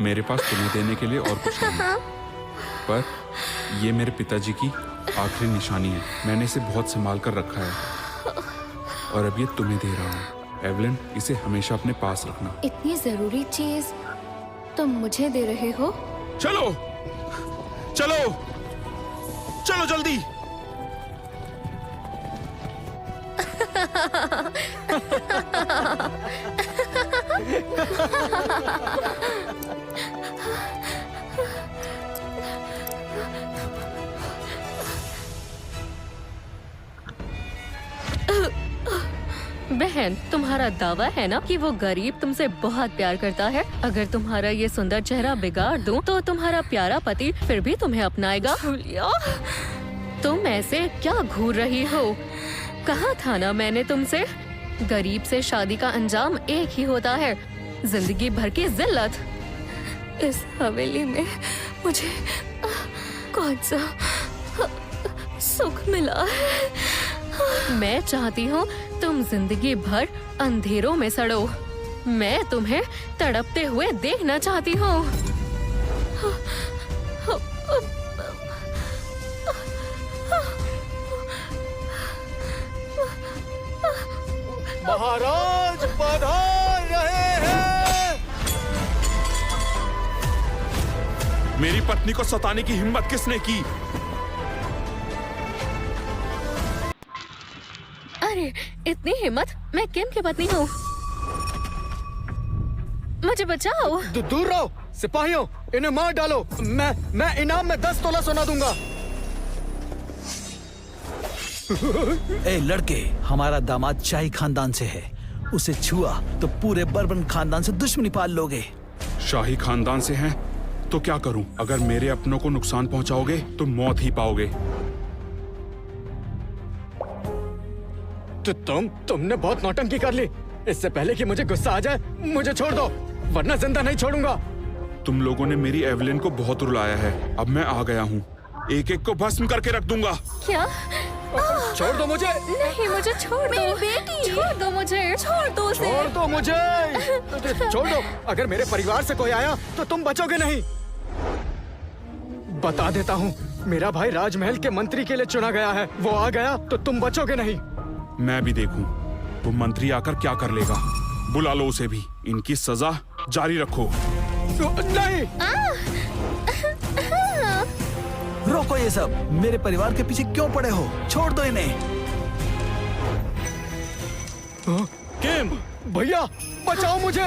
मेरे पास तुम्हें देने के लिए और कुछ नहीं, पर ये मेरे पिताजी की आखिरी निशानी है। मैंने इसे बहुत संभाल कर रखा है और अब ये तुम्हें दे रहा हूँ। एवलिन, इसे हमेशा अपने पास रखना। इतनी जरूरी चीज तुम मुझे दे रहे हो? चलो चलो चलो जल्दी। बहन, तुम्हारा दावा है ना कि वो गरीब तुमसे बहुत प्यार करता है। अगर तुम्हारा ये सुंदर चेहरा बिगाड़ दूं, तो तुम्हारा प्यारा पति फिर भी तुम्हें अपनाएगा। तुम ऐसे क्या घूर रही हो? कहा था ना मैंने तुमसे, गरीब से शादी का अंजाम एक ही होता है, जिंदगी भर की जिल्लत। इस हवेली में मुझे कौन सा सुख मिला है? मैं चाहती हूँ तुम जिंदगी भर अंधेरों में सड़ो। मैं तुम्हें तड़पते हुए देखना चाहती हूँ। महाराज पधार रहे हैं। मेरी पत्नी को सताने की हिम्मत किसने की? अरे इतनी हिम्मत! मैं किम की पत्नी हूँ, मुझे बचाओ। दूर रहो सिपाहियों, इन्हें मार डालो। मैं इनाम में 10 तोला सोना दूंगा। ए लड़के, हमारा दामाद शाही खानदान से है, उसे छुआ तो पूरे बर्बन खानदान से दुश्मनी पाल लोगे। शाही खानदान से हैं तो क्या करूं? अगर मेरे अपनों को नुकसान पहुंचाओगे तो मौत ही पाओगे। तो तुमने बहुत नौटंकी कर ली। इससे पहले कि मुझे गुस्सा आ जाए, मुझे छोड़ दो, वरना जिंदा नहीं छोड़ूंगा। तुम लोगों ने मेरी एवलिन को बहुत रुलाया है, अब मैं आ गया हूँ। एक एक को भस्म करके रख दूंगा। क्या? छोड़ दो मुझे। नहीं, मुझे छोड़ दो। मेरी बेटी, छोड़ दो मुझे। छोड़ दो उसे। छोड़ दो मुझे। छोड़ दो। अगर मेरे परिवार से कोई आया तो तुम बचोगे नहीं। बता देता हूँ, मेरा भाई राजमहल के मंत्री के लिए चुना गया है। वो आ गया तो तुम बचोगे नहीं। मैं भी देखूं वो मंत्री आकर क्या कर लेगा। बुला लो उसे भी। इनकी सजा जारी रखो। नहीं। रोको ये सब, मेरे परिवार के पीछे क्यों पड़े हो? छोड़ दो इन्हें। किम, भैया बचाओ मुझे।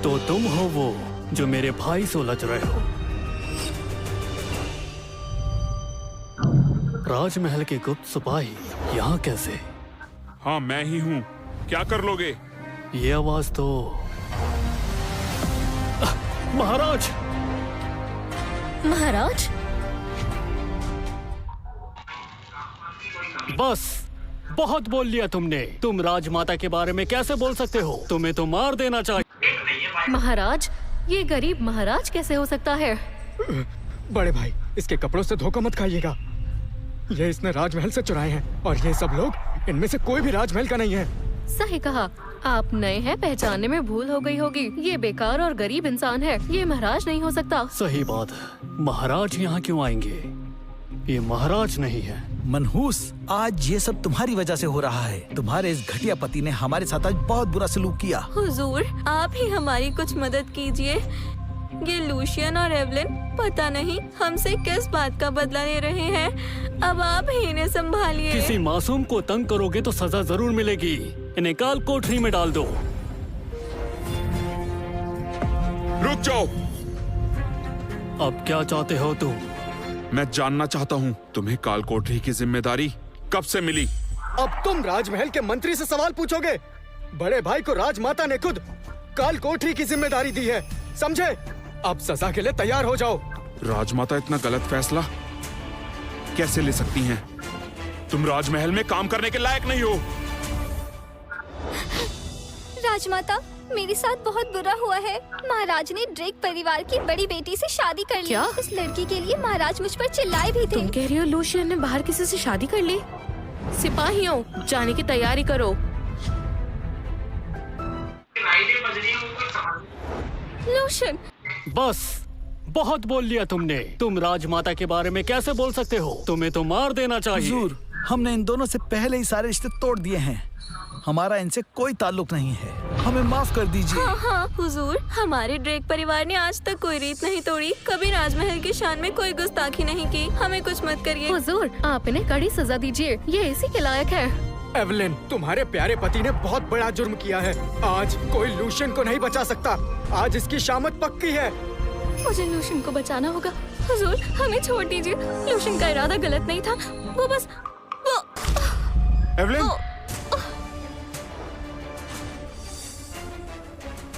तो तुम हो वो जो मेरे भाई से उलझ रहे हो। राजमहल के गुप्त सिपाही यहाँ कैसे? हाँ, मैं ही हूँ। क्या कर लोगे? ये आवाज तो महाराज। महाराज? बस बहुत बोल लिया तुमने। तुम राजमाता के बारे में कैसे बोल सकते हो? तुम्हें तो मार देना चाहिए। महाराज, ये गरीब महाराज कैसे हो सकता है? बड़े भाई, इसके कपड़ों से धोखा मत खाइएगा। ये इसने राजमहल से चुराए हैं और ये सब लोग, इनमें से कोई भी राजमहल का नहीं है। सही कहा। आप नए हैं, पहचानने में भूल हो गई होगी। ये बेकार और गरीब इंसान है, ये महाराज नहीं हो सकता। सही बात है। महाराज यहाँ क्यों आएंगे? ये महाराज नहीं है। मनहूस, आज ये सब तुम्हारी वजह से हो रहा है। तुम्हारे इस घटिया पति ने हमारे साथ आज बहुत बुरा सलूक किया। हुजूर, आप ही हमारी कुछ मदद कीजिए। ये लूशियन और एवलिन पता नहीं हमसे किस बात का बदला ले रहे हैं। अब आप ही इन्हें संभालिए। किसी मासूम को तंग करोगे तो सजा जरूर मिलेगी। इन्हें काल कोठरी में डाल दो। रुक जाओ। अब क्या चाहते हो तुम? मैं जानना चाहता हूँ, तुम्हें काल कोठरी की जिम्मेदारी कब से मिली? अब तुम राजमहल के मंत्री से सवाल पूछोगे? बड़े भाई को राजमाता ने खुद काल कोठरी की जिम्मेदारी दी है, समझे? अब सजा के लिए तैयार हो जाओ। राजमाता इतना गलत फैसला कैसे ले सकती हैं? तुम राजमहल में काम करने के लायक नहीं हो। राजमाता, मेरे साथ बहुत बुरा हुआ है। महाराज ने ड्रेक परिवार की बड़ी बेटी से शादी कर ली। क्या? इस लड़की के लिए महाराज मुझ पर चिल्लाए भी थे। तुम कह रही हो लूशियन ने बाहर किसी से शादी कर ली? सिपाहियों, जाने की तैयारी करो। लूशियन, बस बहुत बोल लिया तुमने। तुम राजमाता के बारे में कैसे बोल सकते हो? तुम्हें तो मार देना चाहिए। हुजूर, हमने इन दोनों से पहले ही सारे रिश्ते तोड़ दिए हैं। हमारा इनसे कोई ताल्लुक नहीं है। हमें माफ कर दीजिए। हाँ हुजूर, हमारे ड्रेक परिवार ने आज तक कोई रीत नहीं तोड़ी, कभी राजमहल की शान में कोई गुस्ताखी नहीं की। हमें कुछ मत करिए। हुजूर, आप इन्हें कड़ी सजा दीजिए, ये इसी के लायक है। एवलिन, तुम्हारे प्यारे पति ने बहुत बड़ा जुर्म किया है। आज कोई लूशियन को नहीं बचा सकता। आज इसकी शामत पक्की है। मुझे लूशियन को बचाना होगा। हुजूर, हमें छोड़ दीजिए। लूशियन का इरादा गलत नहीं था। वो बस एवलिन,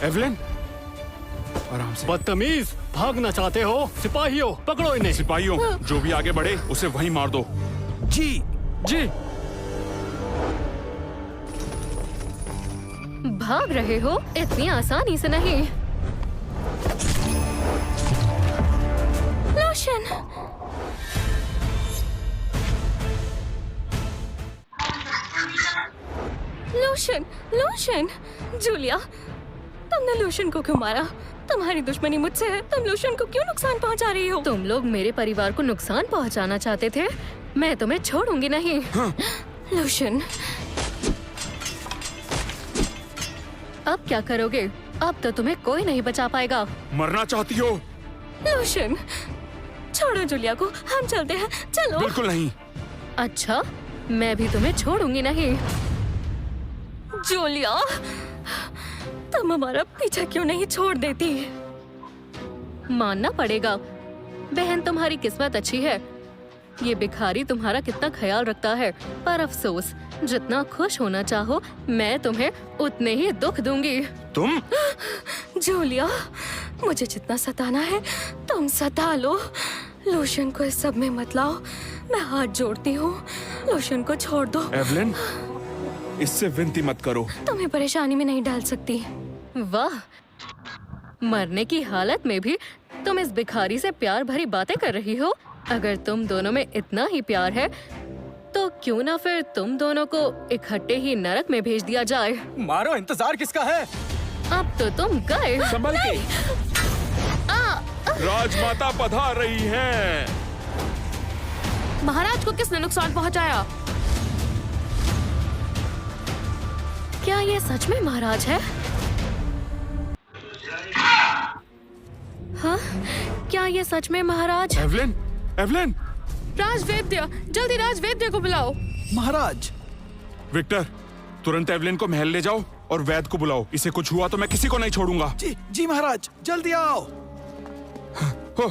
एवलिन, आराम से। बदतमीज, भागना चाहते हो? सिपाहियों, पकड़ो इन्हें। सिपाहियों, जो भी आगे बढ़े उसे वहीं मार दो। जी जी। भाग रहे हो? इतनी आसानी से नहीं। लूशियन, लूशियन, लूशियन, जूलिया, तुमने लूशियन को क्यों मारा? तुम्हारी दुश्मनी मुझसे है। तुम लूशियन को क्यों नुकसान पहुंचा रही हो? तुम लोग मेरे परिवार को नुकसान पहुंचाना चाहते थे। मैं तुम्हें छोड़ूंगी नहीं। लूशियन, अब क्या करोगे? अब तो तुम्हें कोई नहीं बचा पाएगा। मरना चाहती हो? लूशियन, छोड़ो जूलिया को, हम चलते हैं। चलो। बिल्कुल नहीं। अच्छा, मैं भी तुम्हें छोड़ूंगी नहीं। जूलिया, तुम हमारा पीछा क्यों नहीं छोड़ देती? मानना पड़ेगा, बहन तुम्हारी किस्मत अच्छी है। ये भिखारी तुम्हारा कितना ख्याल रखता है, पर अफसोस, जितना खुश होना चाहो मैं तुम्हें उतने ही दुख दूंगी। तुम? जूलिया, मुझे जितना सताना है तुम सता लो। लूशियन को इस सब में मत लाओ। मैं हाथ जोड़ती हूँ, लूशियन को छोड़ दो। एवलिन, इससे विनती मत करो। तुम्हें परेशानी में नहीं डाल सकती। वाह, मरने की हालत में भी तुम इस भिखारी से प्यार भरी बातें कर रही हो। अगर तुम दोनों में इतना ही प्यार है तो क्यों ना फिर तुम दोनों को इकट्ठे ही नरक में भेज दिया जाए। मारो, इंतजार किसका है? अब तो तुम गए। संभल के। राजमाता पधार रही है। महाराज को किसने नुकसान पहुंचाया? क्या ये सच में महाराज है? हाँ, क्या ये सच में महाराज? एवलिन, एवलिन, राजवेद्य, जल्दी राजवेद्य को बुलाओ। महाराज। विक्टर, तुरंत एवलिन को महल ले जाओ और वैद्य को बुलाओ। इसे कुछ हुआ तो मैं किसी को नहीं छोड़ूंगा। जी जी महाराज, जल्दी आओ। हो,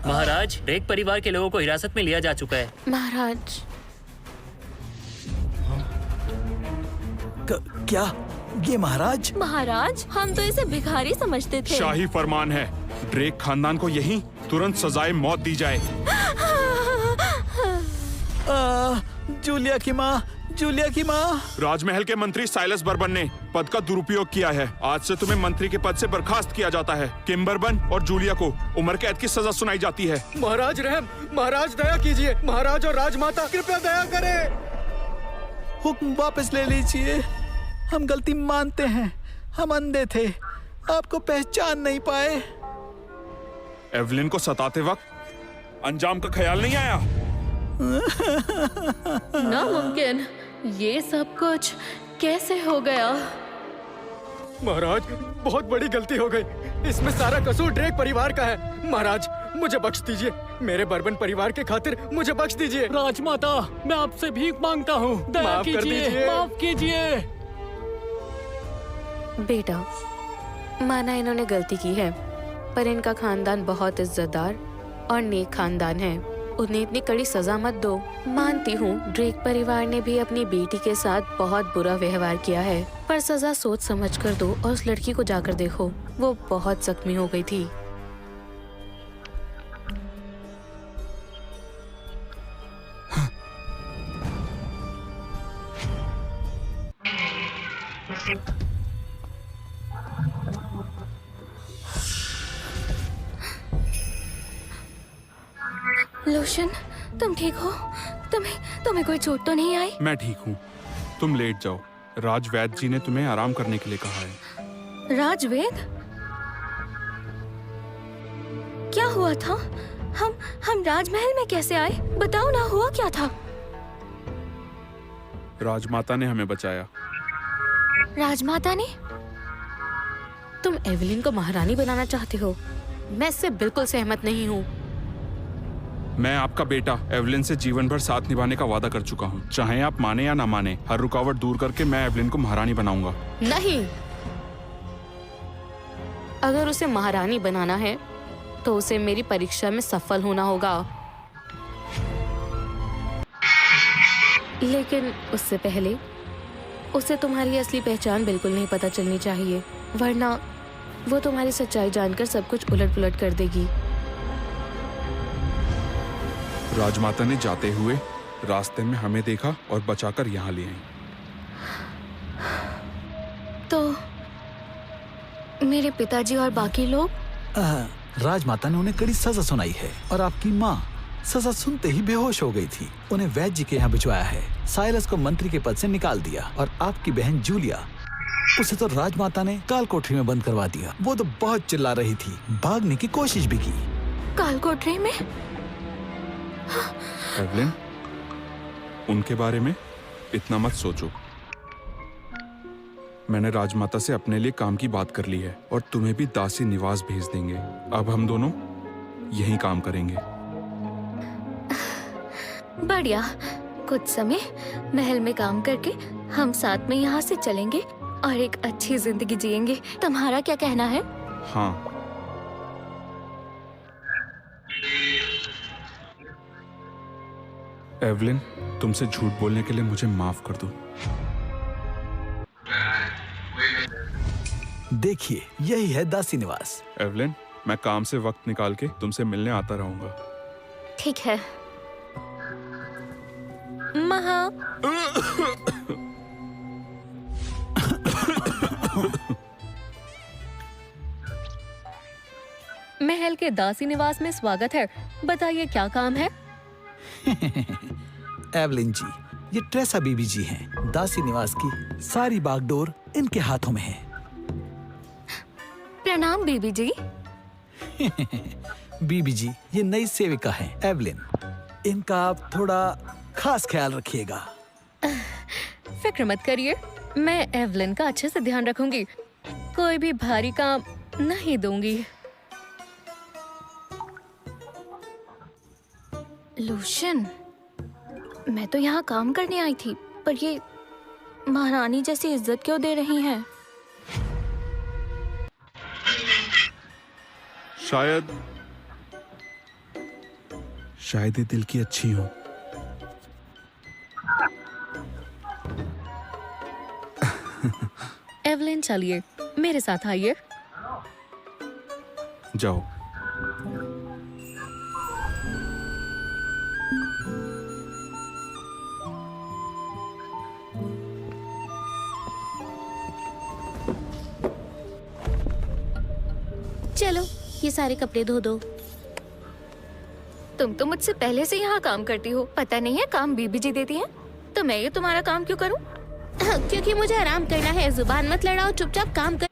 महाराज, ड्रेक परिवार के लोगों को हिरासत में लिया जा चुका है। महाराज, क्या ये महाराज? महाराज, हम तो इसे भिखारी समझते थे। शाही फरमान है, ड्रेक खानदान को यहीं तुरंत सजाए मौत दी जाए। जूलिया की माँ, जूलिया की माँ। राजमहल के मंत्री साइलस बर्बन ने पद का दुरुपयोग किया है। आज से तुम्हें मंत्री के पद से बर्खास्त किया जाता है। किम बर्बन और जूलिया को उम्र कैद की सजा सुनाई जाती है। महाराज रहम, महाराज दया कीजिए। महाराज और राजमाता कृपया दया करें। हुक्म वापस ले लीजिए। हम गलती मानते हैं, हम अंधे थे, आपको पहचान नहीं पाए। एवलिन को सताते वक्त अंजाम का ख्याल नहीं आया। नामुमकिन, ये सब कुछ कैसे हो गया? महाराज, बहुत बड़ी गलती हो गई। इसमें सारा कसूर ड्रेक परिवार का है। महाराज, मुझे बख्श दीजिए। मेरे बर्बन परिवार के खातिर मुझे बख्श दीजिए। राजमाता, मैं आपसे भीख मांगता हूँ, दया माफ कर कीजिए, दीजिए। माफ कीजिए। बेटा, माना इन्होंने गलती की है, पर इनका खानदान बहुत इज्जतदार और नेक खानदान है। उन्हें इतनी कड़ी सजा मत दो। मानती हूँ ड्रेक परिवार ने भी अपनी बेटी के साथ बहुत बुरा व्यवहार किया है, पर सजा सोच समझ कर दो और उस लड़की को जाकर देखो, वो बहुत जख्मी हो गई थी। लूशियन, तुम ठीक हो? तुम्हें कोई चोट तो नहीं आई? मैं ठीक हूँ, तुम लेट जाओ। राज वैद्य जी ने तुम्हें आराम करने के लिए कहा है। राजवेद, क्या हुआ था? हम राजमहल में कैसे आए? बताओ ना, हुआ क्या था? राजमाता ने हमें बचाया। राजमाता ने? तुम एवलिन को महारानी बनाना चाहते हो? मैं इससे बिल्कुल सहमत नहीं हूँ। मैं आपका बेटा एवलिन से जीवन भर साथ निभाने का वादा कर चुका हूँ। चाहे आप माने या ना माने, हर रुकावट दूर करके मैं एवलिन को महारानी बनाऊंगा। नहीं, अगर उसे महारानी बनाना है तो उसे मेरी परीक्षा में सफल होना होगा। लेकिन उससे पहले उसे तुम्हारी असली पहचान बिल्कुल नहीं पता चलनी चाहिए, वरना वो तुम्हारी सच्चाई जानकर सब कुछ उलट पुलट कर देगी। राजमाता ने जाते हुए रास्ते में हमें देखा और बचाकर यहाँ ले आई। तो मेरे पिताजी और बाकी लोग? राजमाता ने उन्हें कड़ी सजा सुनाई है और आपकी माँ सजा सुनते ही बेहोश हो गई थी। उन्हें वैद्य जी के यहाँ भिजवाया है। साइलस को मंत्री के पद से निकाल दिया और आपकी बहन जूलिया, उसे तो राजमाता ने काल कोठरी में बंद करवा दिया। वो तो बहुत चिल्ला रही थी, भागने की कोशिश भी की। काल कोठरी में? एवलिन, उनके बारे में इतना मत सोचो। मैंने राजमाता से अपने लिए काम की बात कर ली है और तुम्हें भी दासी निवास भेज देंगे। अब हम दोनों यहीं काम करेंगे। बढ़िया। कुछ समय महल में काम करके हम साथ में यहाँ से चलेंगे और एक अच्छी जिंदगी जिएंगे। तुम्हारा क्या कहना है? हाँ। एवलिन, तुमसे झूठ बोलने के लिए मुझे माफ कर दो। देखिए, यही है दासी निवास। एवलिन, मैं काम से वक्त निकाल के तुमसे मिलने आता रहूंगा। ठीक है। महा, महल के दासी निवास में स्वागत है। बताइए क्या काम है? एवलिन जी, ये ट्रेसा बीबी जी हैं। दासी निवास की सारी बागडोर इनके हाथों में है। प्रणाम बीबी जी। बीबी जी, ये नई सेविका हैं, एवलिन। इनका आप थोड़ा खास ख्याल रखिएगा। फिक्र मत करिए, मैं एवलिन का अच्छे से ध्यान रखूंगी। कोई भी भारी काम नहीं दूंगी। लूशियन, मैं तो यहाँ काम करने आई थी, पर ये महारानी जैसी इज्जत क्यों दे रही हैं? शायद ये दिल की अच्छी हो। एवलिन, चलिए मेरे साथ आइए। जाओ। चलो, ये सारे कपड़े धो दो। तुम तो मुझसे पहले से यहाँ काम करती हो, पता नहीं है काम बीबी जी देती है, तो मैं ये तुम्हारा काम क्यों करूँ? क्योंकि मुझे आराम करना है। जुबान मत लड़ाओ, चुपचाप काम कर।